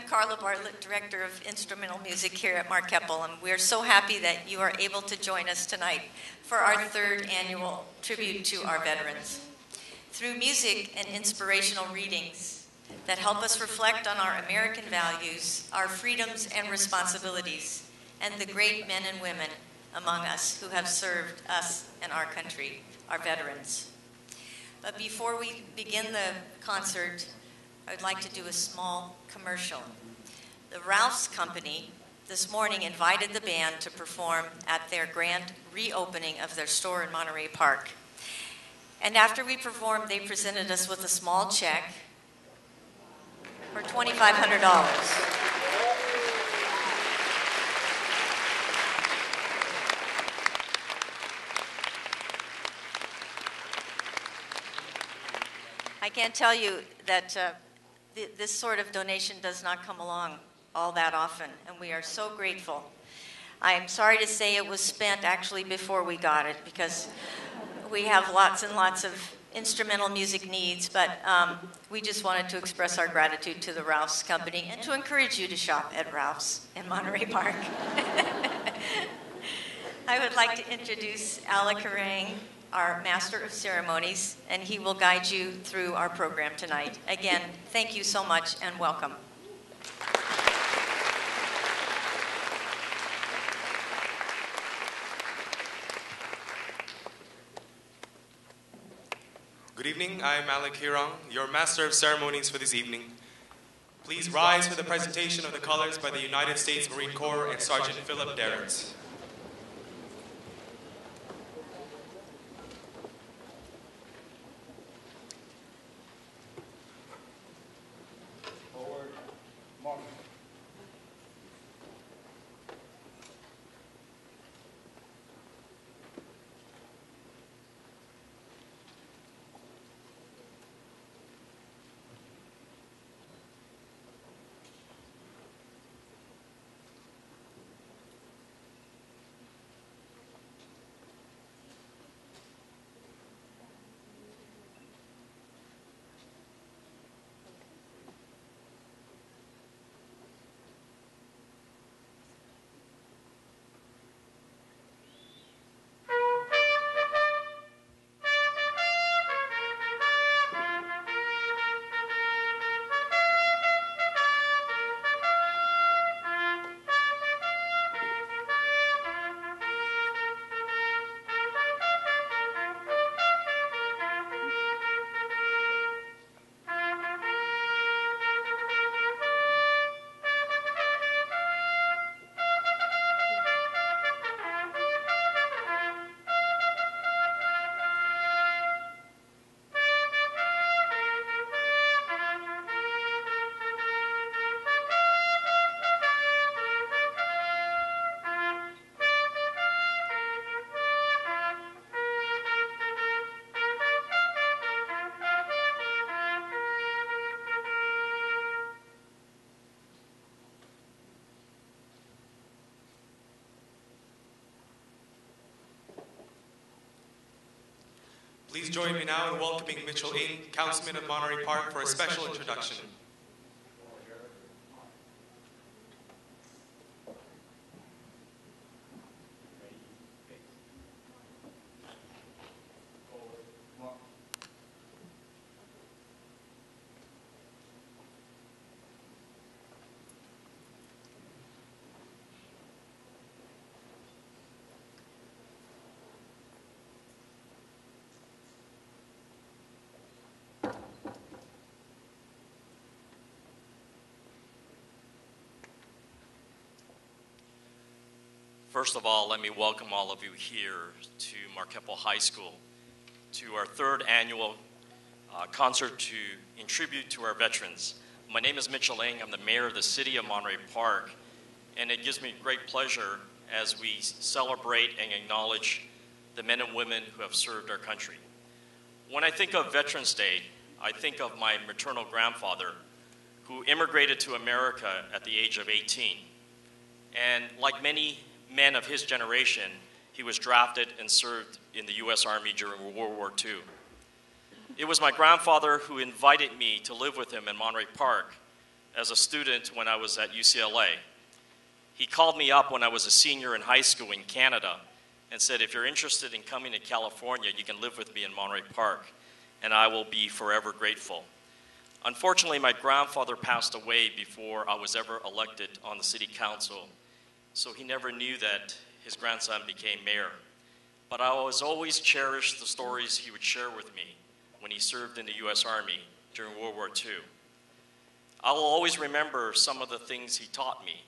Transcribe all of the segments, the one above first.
Carla Bartlett, Director of Instrumental Music here at Keppel, and we're so happy that you are able to join us tonight for our third annual tribute to our veterans. Through music and inspirational readings that help us reflect on our American values, our freedoms and responsibilities, and the great men and women among us who have served us and our country, our veterans. But before we begin the concert, I would like to do a small commercial. The Ralph's Company this morning invited the band to perform at their grand reopening of their store in Monterey Park. And after we performed, they presented us with a small check for $2,500. I can't tell you that this sort of donation does not come along all that often, and we are so grateful. I'm sorry to say it was spent actually before we got it, because we have lots and lots of instrumental music needs, but we just wanted to express our gratitude to the Ralph's Company and to encourage you to shop at Ralph's in Monterey Park. I would like to introduce Alec Harang, our Master of Ceremonies, and he will guide you through our program tonight. Again, thank you so much and welcome. Good evening, I'm Alec Harang, your Master of Ceremonies for this evening. Please rise for the presentation of the colors by the United States Marine Corps and Sergeant Philip Darrett. Please join me now in welcoming Mitchell Ng, Councilman of Monterey Park, for a special introduction. First of all, let me welcome all of you here to Keppel High School, to our third annual concert in tribute to our veterans. My name is Mitchell Ng. I'm the mayor of the city of Monterey Park, and it gives me great pleasure as we celebrate and acknowledge the men and women who have served our country. When I think of Veterans Day, I think of my maternal grandfather, who immigrated to America at the age of 18. And like many men of his generation, he was drafted and served in the U.S. Army during World War II. It was my grandfather who invited me to live with him in Monterey Park as a student when I was at UCLA. He called me up when I was a senior in high school in Canada and said, if you're interested in coming to California, you can live with me in Monterey Park, and I will be forever grateful. Unfortunately, my grandfather passed away before I was ever elected on the city council, so he never knew that his grandson became mayor. But I was always cherished the stories he would share with me when he served in the U.S. Army during World War II. I will always remember some of the things he taught me,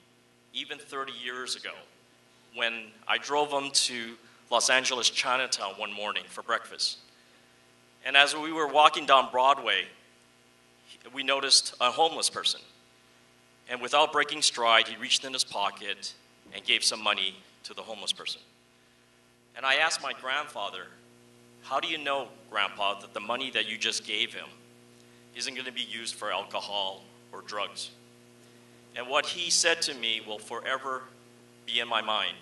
even 30 years ago, when I drove him to Los Angeles Chinatown one morning for breakfast. And as we were walking down Broadway, we noticed a homeless person. And without breaking stride, he reached in his pocket and gave some money to the homeless person. And I asked my grandfather, how do you know, Grandpa, that the money that you just gave him isn't going to be used for alcohol or drugs? And what he said to me will forever be in my mind.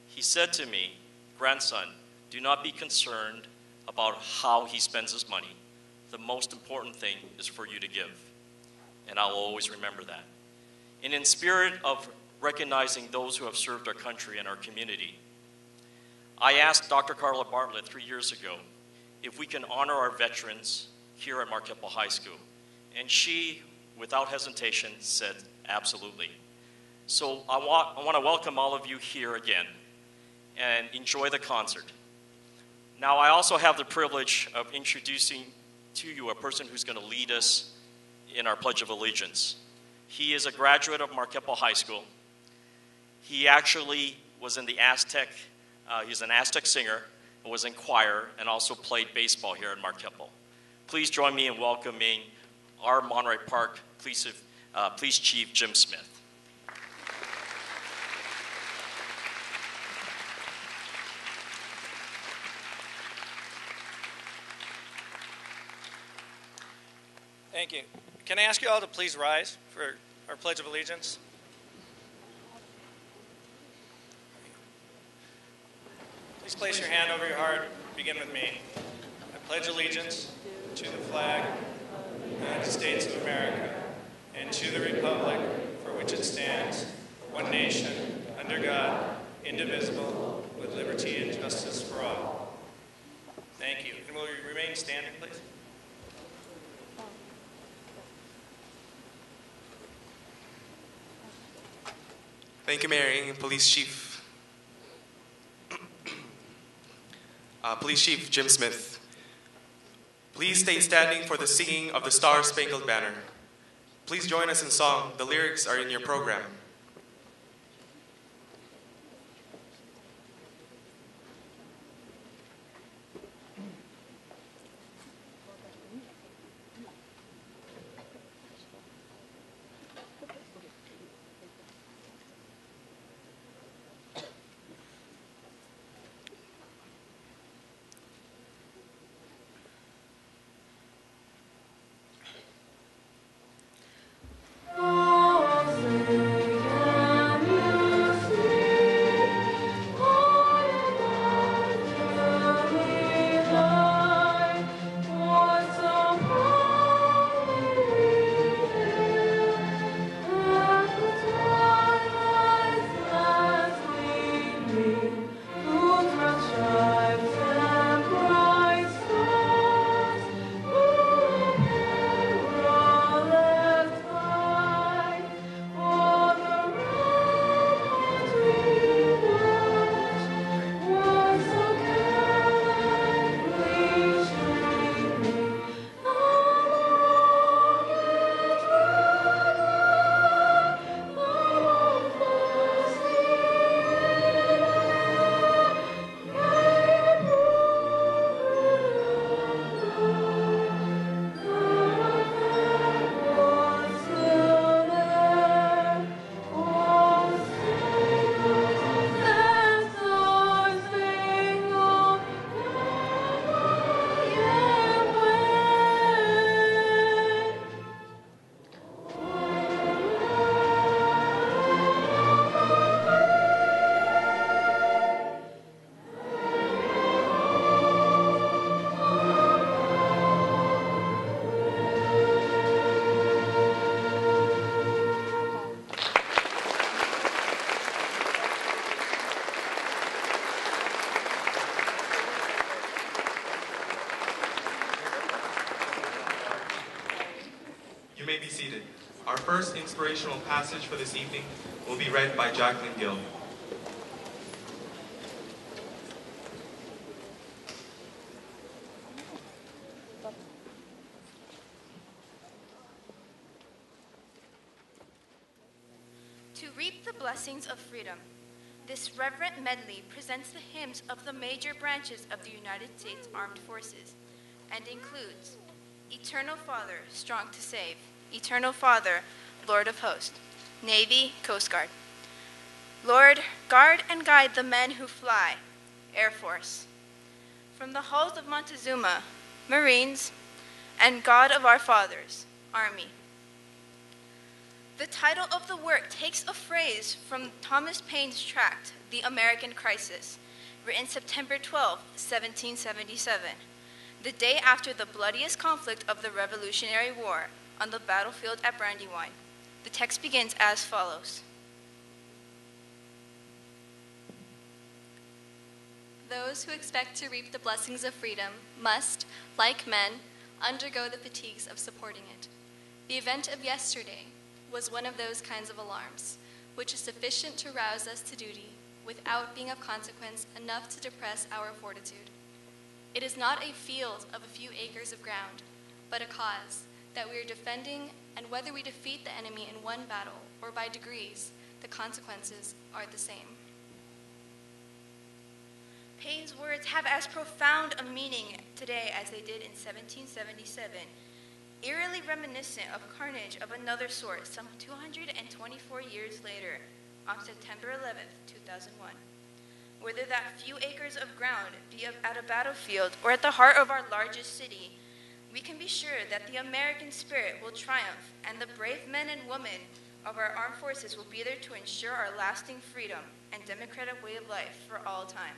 He said to me, grandson, do not be concerned about how he spends his money. The most important thing is for you to give. And I will always remember that. And in spirit of recognizing those who have served our country and our community, I asked Dr. Carla Bartlett 3 years ago if we can honor our veterans here at Keppel High School. And she, without hesitation, said absolutely. So I want to welcome all of you here again and enjoy the concert. Now, I also have the privilege of introducing to you a person who's going to lead us in our Pledge of Allegiance. He is a graduate of Keppel High School. He actually was in the Aztec, he's an Aztec singer, and was in choir, and also played baseball here at Keppel. Please join me in welcoming our Monterey Park Police Chief, Jim Smith. Thank you. Can I ask you all to please rise for our Pledge of Allegiance? Please place your hand over your heart. Begin with me. I pledge allegiance to the flag of the United States of America and to the republic for which it stands, one nation, under God, indivisible, with liberty and justice for all. Thank you. And will you remain standing, please? Thank you, Mayor and Police Chief. Police Chief Jim Smith. Please stay standing for the singing of the Star-Spangled Banner. Please join us in song. The lyrics are in your program. Oh, Our first inspirational passage for this evening will be read by Jacqueline Gill. To reap the blessings of freedom. This reverent medley presents the hymns of the major branches of the United States Armed Forces and includes Eternal Father, strong to save, Eternal Father, Lord of hosts, Navy, Coast Guard. Lord, guard and guide the men who fly, Air Force. From the halls of Montezuma, Marines, and God of our fathers, Army. The title of the work takes a phrase from Thomas Paine's tract, The American Crisis, written September 12, 1777, the day after the bloodiest conflict of the Revolutionary War on the battlefield at Brandywine. The text begins as follows. Those who expect to reap the blessings of freedom must, like men, undergo the fatigues of supporting it. The event of yesterday was one of those kinds of alarms, which is sufficient to rouse us to duty without being of consequence enough to depress our fortitude. It is not a field of a few acres of ground, but a cause that we are defending, and whether we defeat the enemy in one battle or by degrees, the consequences are the same. Paine's words have as profound a meaning today as they did in 1777, eerily reminiscent of carnage of another sort some 224 years later, on September 11, 2001. Whether that few acres of ground be at a battlefield or at the heart of our largest city, we can be sure that the American spirit will triumph and the brave men and women of our armed forces will be there to ensure our lasting freedom and democratic way of life for all time.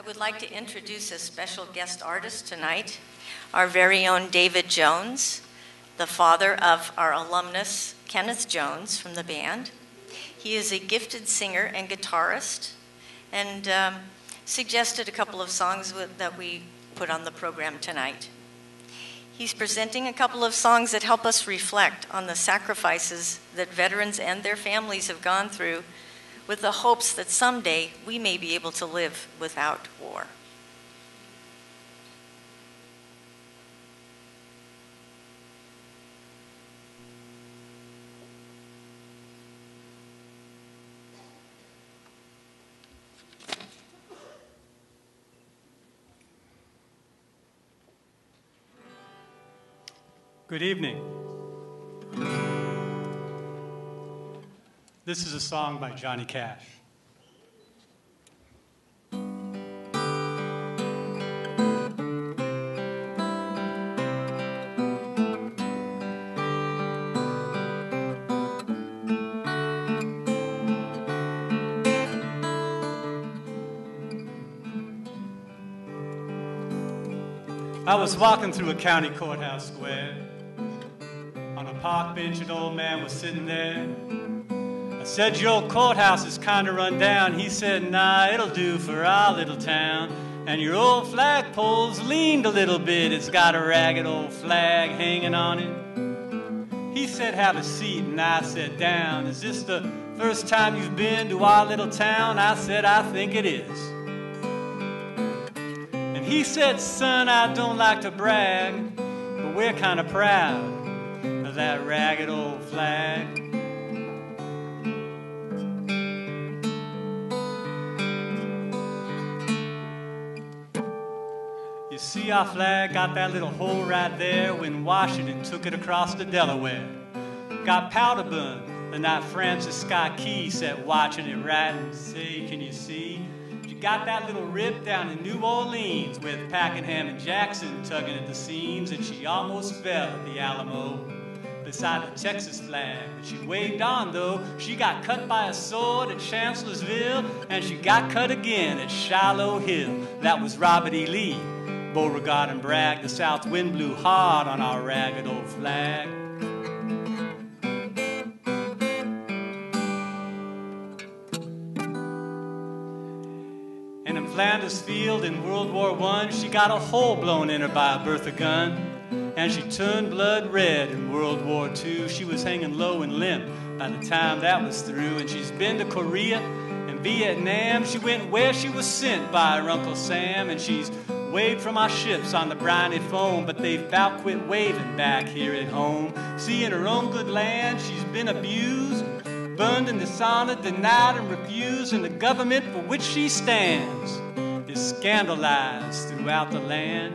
would like to introduce a special guest artist tonight, our very own David Jones, the father of our alumnus, Kenneth Jones, from the band. He is a gifted singer and guitarist, and suggested a couple of songs that we put on the program tonight. He's presenting a couple of songs that help us reflect on the sacrifices that veterans and their families have gone through, with the hopes that someday we may be able to live without war. Good evening. This is a song by Johnny Cash. I was walking through a county courthouse square. On a park bench, an old man was sitting there. I said, your old courthouse is kind of run down. He said, nah, it'll do for our little town. And your old flagpole's leaned a little bit. It's got a ragged old flag hanging on it. He said, have a seat, and I sat down. Is this the first time you've been to our little town? I said, I think it is. And he said, son, I don't like to brag, but we're kind of proud of that ragged old flag. You see, our flag got that little hole right there when Washington took it across the Delaware. Got powder burned the night Francis Scott Key sat watching it right and say, can you see? You got that little rip down in New Orleans with Pakenham and Jackson tugging at the seams, and she almost fell at the Alamo beside the Texas flag. But she waved on, though. She got cut by a sword at Chancellorsville, and she got cut again at Shiloh Hill. That was Robert E. Lee. Beauregard and Bragg, the south wind blew hard on our ragged old flag. And in Flanders Field in World War I, she got a hole blown in her by a Bertha gun. And she turned blood red in World War II. She was hanging low and limp by the time that was through. And she's been to Korea and Vietnam. She went where she was sent by her Uncle Sam. And she's waved from our ships on the briny foam, but they've about quit waving back here at home. See, in her own good land, she's been abused, burned and dishonored, denied and refused, and the government for which she stands is scandalized throughout the land.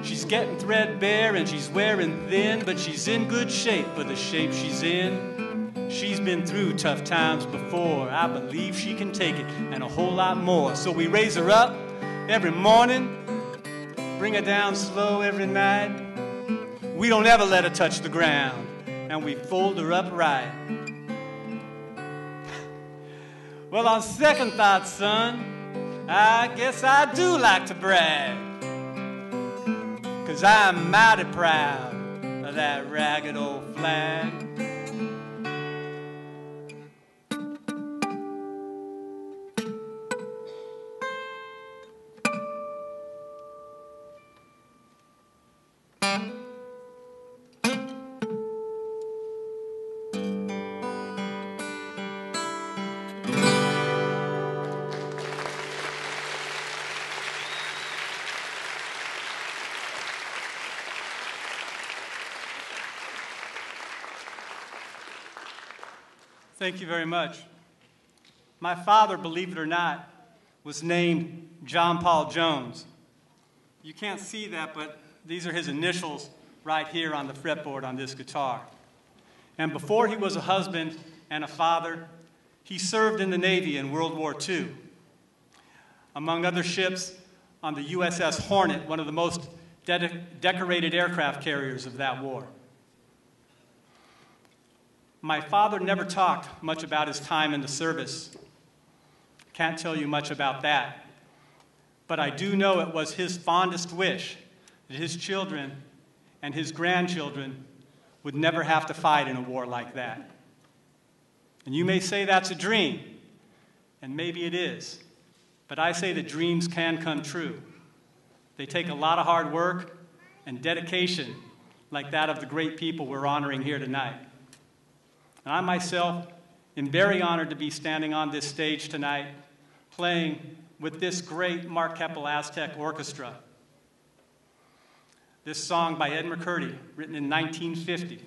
She's getting threadbare and she's wearing thin, but she's in good shape for the shape she's in. She's been through tough times before. I believe she can take it and a whole lot more. So we raise her up every morning, bring her down slow every night. We don't ever let her touch the ground, and we fold her up right. Well, on second thought, son, I guess I do like to brag, 'cause I'm mighty proud of that ragged old flag. Thank you very much. My father, believe it or not, was named John Paul Jones. You can't see that, but these are his initials right here on the fretboard on this guitar. And before he was a husband and a father, he served in the Navy in World War II. Among other ships, on the USS Hornet, one of the most decorated aircraft carriers of that war. My father never talked much about his time in the service. Can't tell you much about that. but I do know it was his fondest wish that his children and his grandchildren would never have to fight in a war like that. And you may say that's a dream, and maybe it is, but I say that dreams can come true. They take a lot of hard work and dedication like that of the great people we're honoring here tonight. And I myself am very honored to be standing on this stage tonight playing with this great Mark Keppel Aztec Orchestra. This song by Ed McCurdy, written in 1950.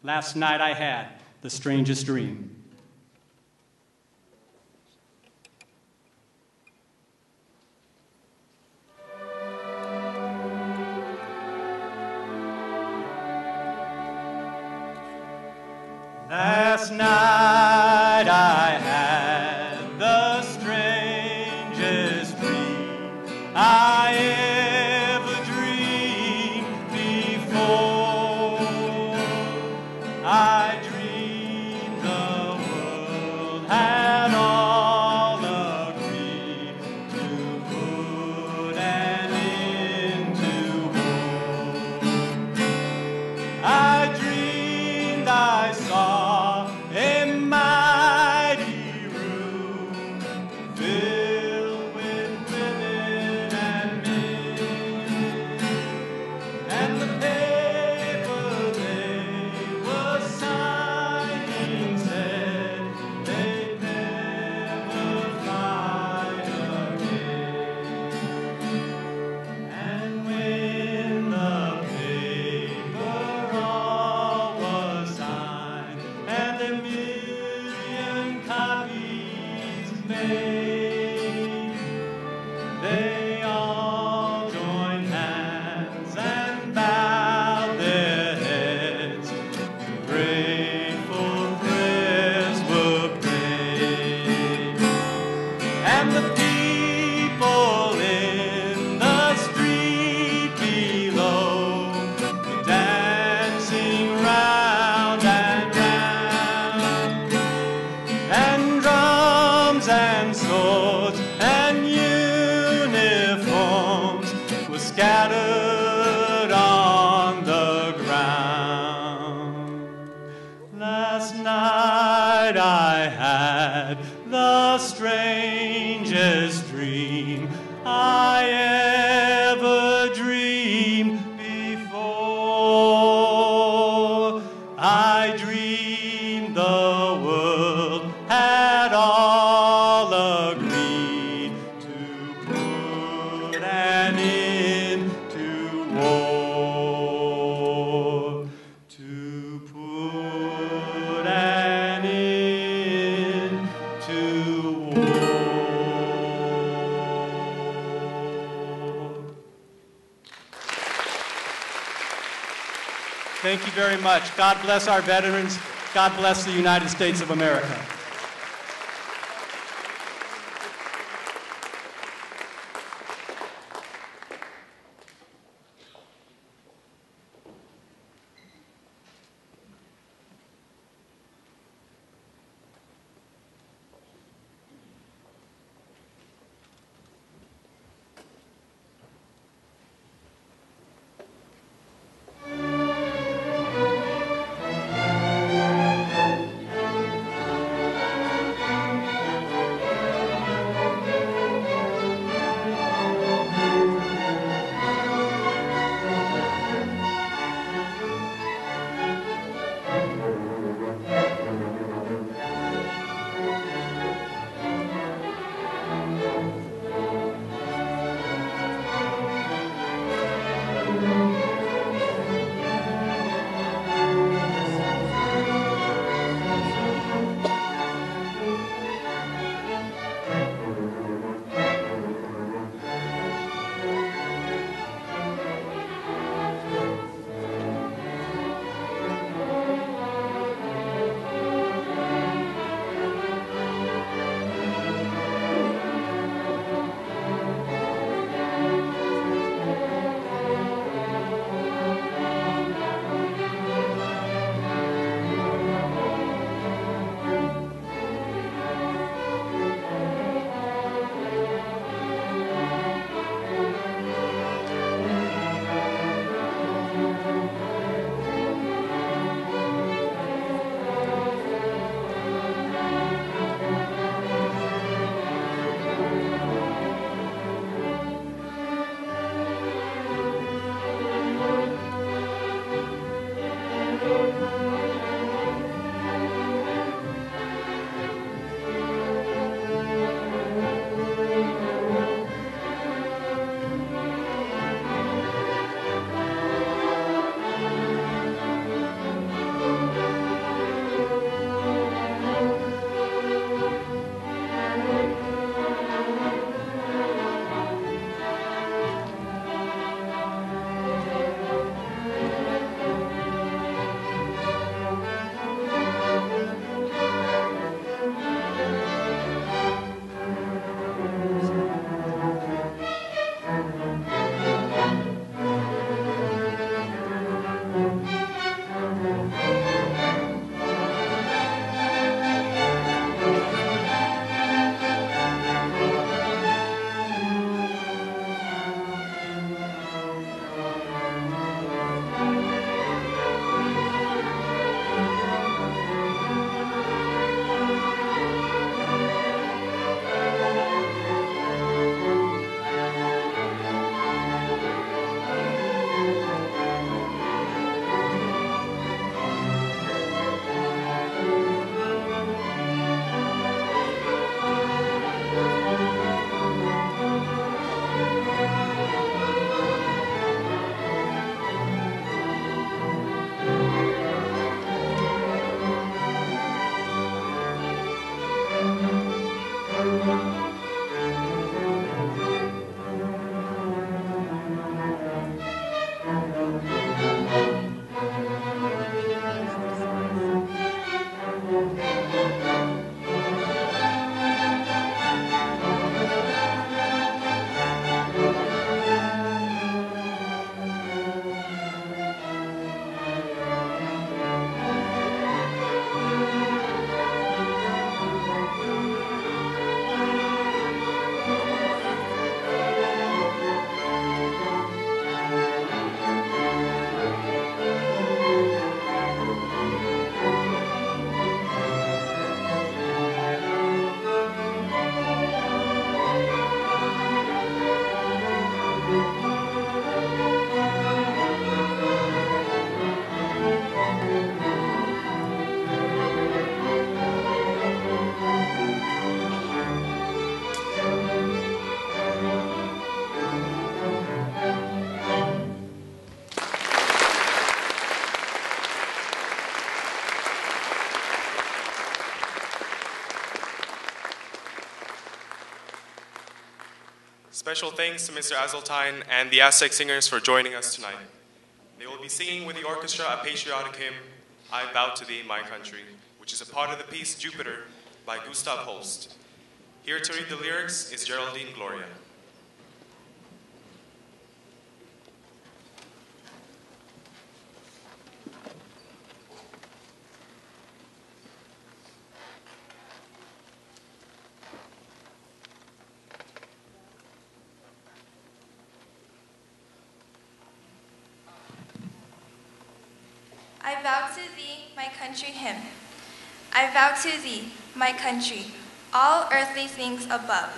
Last night I had the strangest dream. Last night I had the strangest dream I ever dreamed before. I dreamed the world had all agreed to put an end to war. I dreamed I saw a mighty room filled with women and men, and the paper they were signing said they'd never fight again. And when the paper all was signed and a million copies made, they all joined hands and bowed their heads. Grateful prayers were prayed, and the people in the street below were dancing round and round, and drums and swords and uniforms were scattered on the ground. Last night I had the strangest dream I ever dreamed before. I dreamed the world had all agreed to put an end to war. To put an end to war. Thank you very much. God bless our veterans. God bless the United States of America. Special thanks to Mr. Azultine and the Aztec Singers for joining us tonight. They will be singing with the orchestra a patriotic hymn, I Vow to Thee, My Country, which is a part of the piece Jupiter by Gustav Holst. Here to read the lyrics is Geraldine Gloria. I vow to thee, my country hymn. I vow to thee, my country, all earthly things above,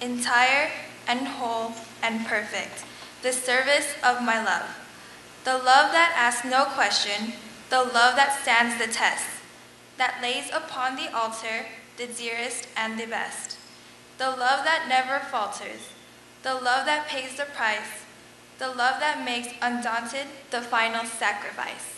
entire and whole and perfect, the service of my love. The love that asks no question, the love that stands the test, that lays upon the altar the dearest and the best. The love that never falters, the love that pays the price, the love that makes undaunted the final sacrifice.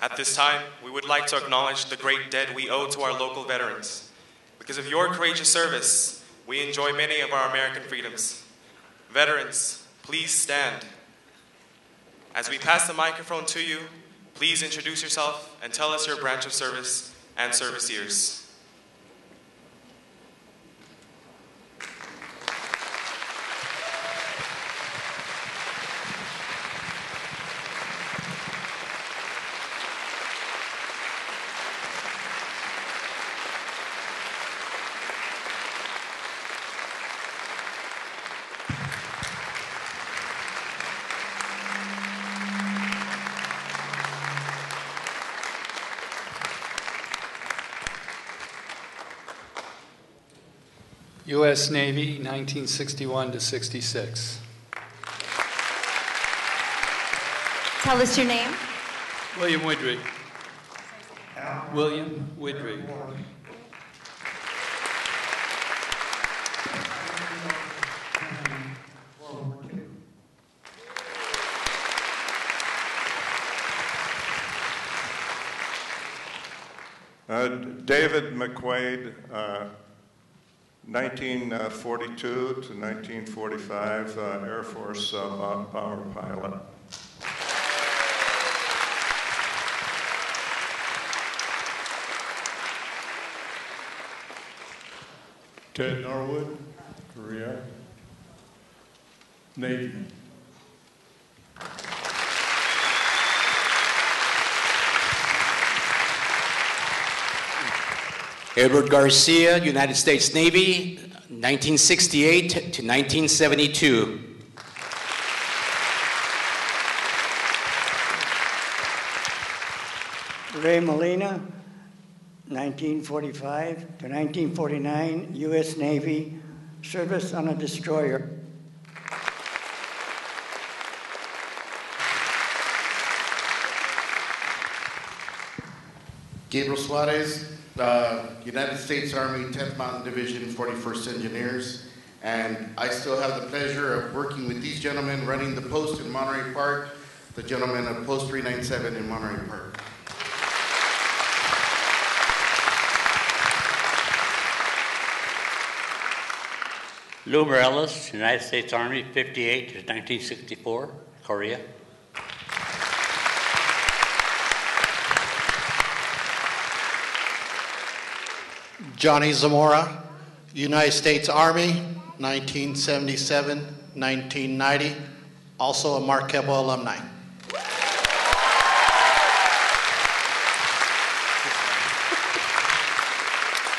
At this time, we would like to acknowledge the great debt we owe to our local veterans. Because of your courageous service, we enjoy many of our American freedoms. Veterans, please stand. As we pass the microphone to you, please introduce yourself and tell us your branch of service and service years. U.S. Navy, 1961 to 66. Tell us your name. William Woodring. William Woodring. David McQuaid, 1942 to 1945, Air Force bomber pilot. Ted Norwood, Korea, Navy. Edward Garcia, United States Navy, 1968 to 1972. Ray Molina, 1945 to 1949, U.S. Navy, service on a destroyer. Gabriel Suarez, United States Army 10th Mountain Division, 41st Engineers, and I still have the pleasure of working with these gentlemen running the post in Monterey Park, the gentlemen of Post 397 in Monterey Park. Lou Morales, United States Army, 58 to 1964, Korea. Johnny Zamora, United States Army, 1977-1990, also a Mark Keppel alumni.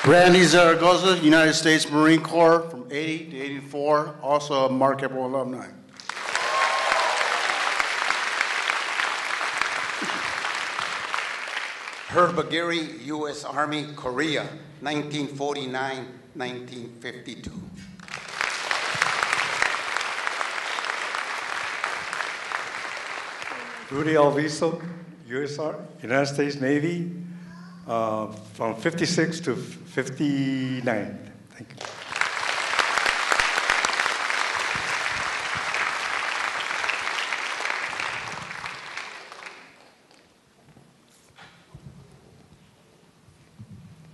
Randy Zaragoza, United States Marine Corps from 80 to 84, also a Mark Keppel alumni. Herb Aguirre, U.S. Army, Korea, 1949-1952. Rudy Alviso, United States Navy, from 56 to 59. Thank you.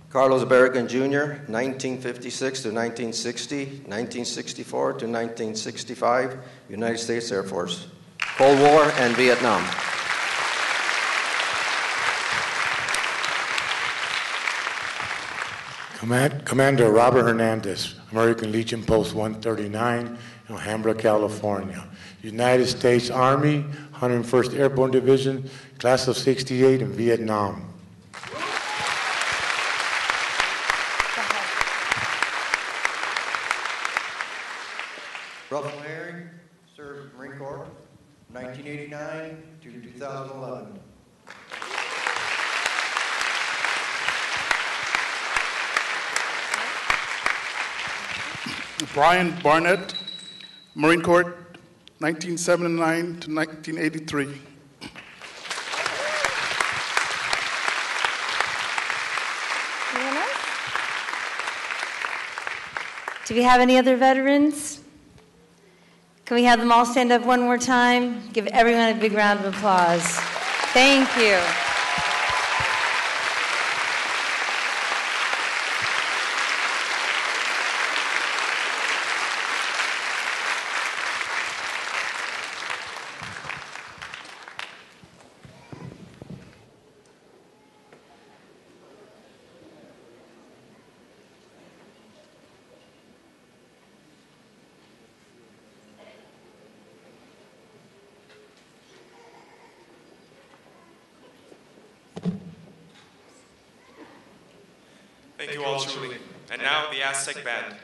Carlos Berrigan Jr., 1956 to 1960, 1964 to 1965, United States Air Force, Cold War and Vietnam. Commander Robert Hernandez, American Legion Post 139, Alhambra, California. United States Army, 101st Airborne Division, class of 68 in Vietnam. Russell Herring, served Marine Corps, 1989 to 2011. Brian Barnett, Marine Corps, 1979 to 1983. Anyone else? Do we have any other veterans? Can we have them all stand up one more time? Give everyone a big round of applause. Thank you. Thank you all truly. And now the Aztec Band.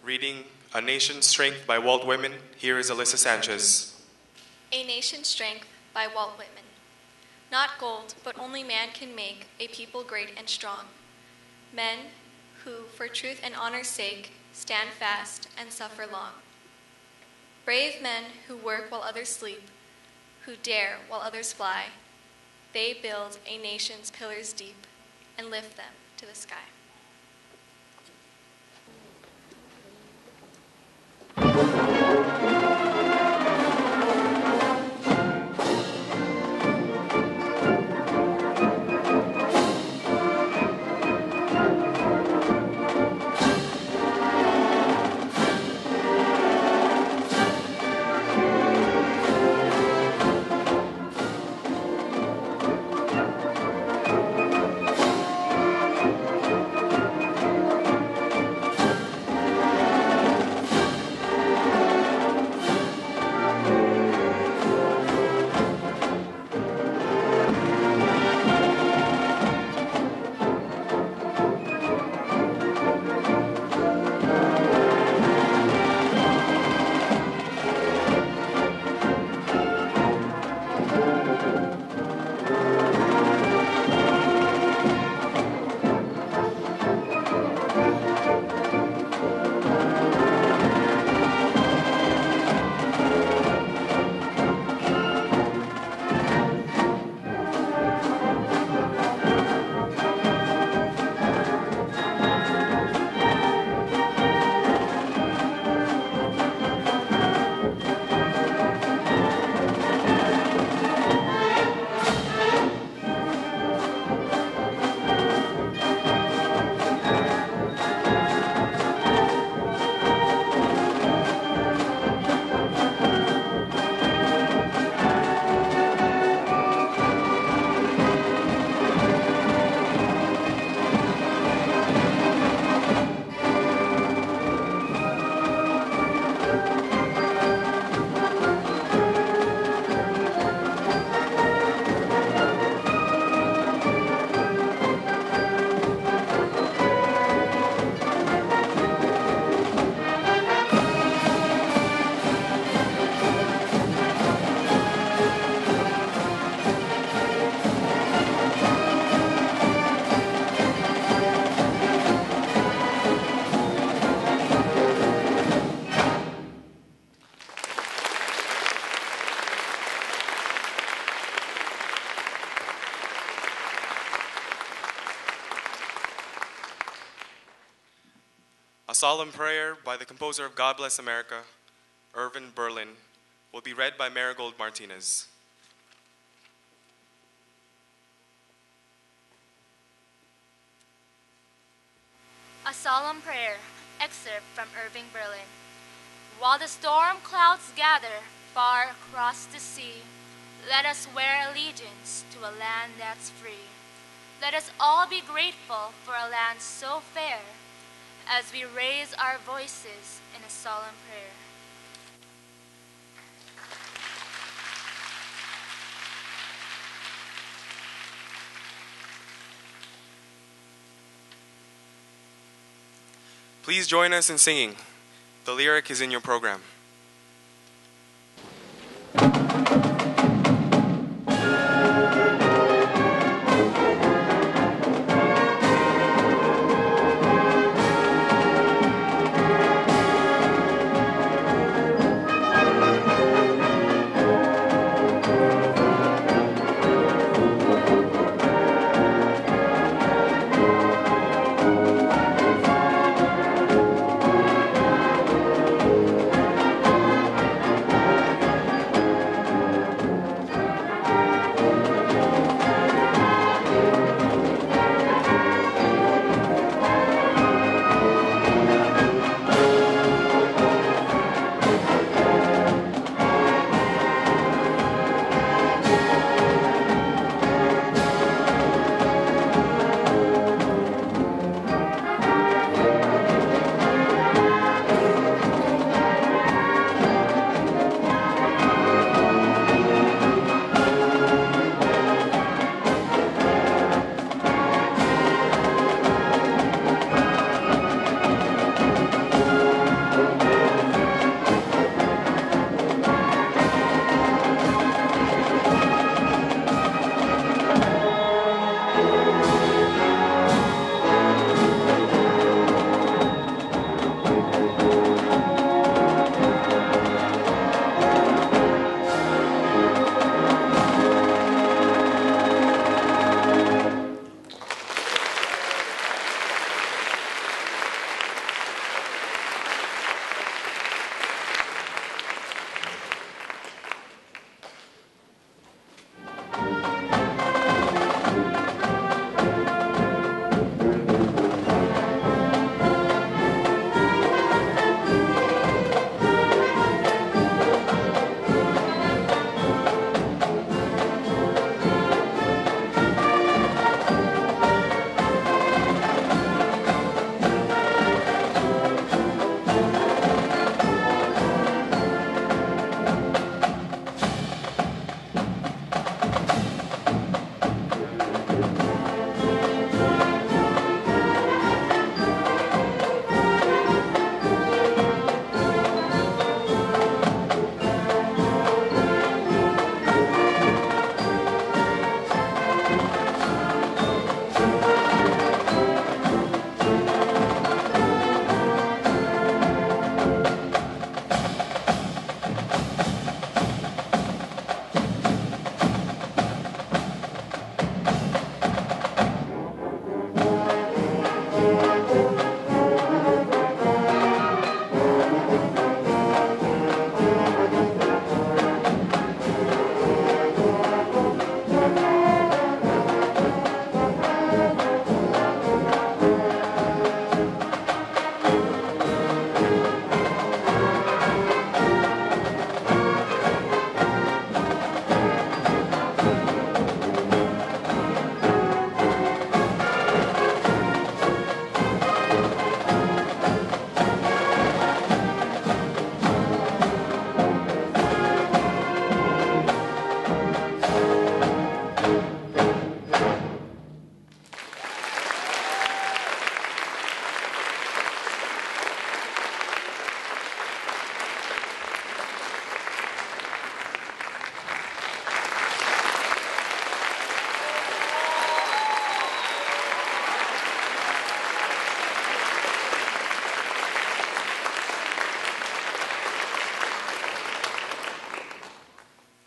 Reading A Nation's Strength by Walt Whitman, here is Alyssa Sanchez. A Nation's Strength by Walt Whitman. Not gold, but only man can make a people great and strong. Men who, for truth and honor's sake, stand fast and suffer long. Brave men who work while others sleep, who dare while others fly, they build a nation's pillars deep and lift them to the sky. A solemn prayer by the composer of God Bless America, Irvin Berlin, will be read by Marigold Martinez. A solemn prayer, excerpt from Irving Berlin. While the storm clouds gather far across the sea, let us wear allegiance to a land that's free. Let us all be grateful for a land so fair, as we raise our voices in a solemn prayer. Please join us in singing. The lyric is in your program.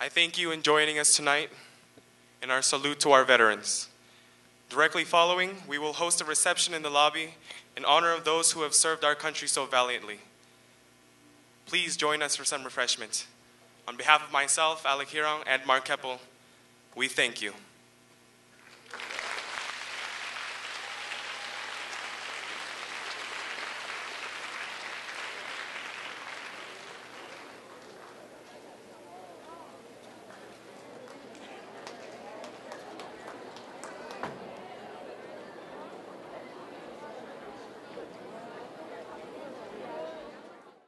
I thank you in joining us tonight in our salute to our veterans. Directly following, we will host a reception in the lobby in honor of those who have served our country so valiantly. Please join us for some refreshment. On behalf of myself, Alec Hirong, and Mark Keppel, we thank you.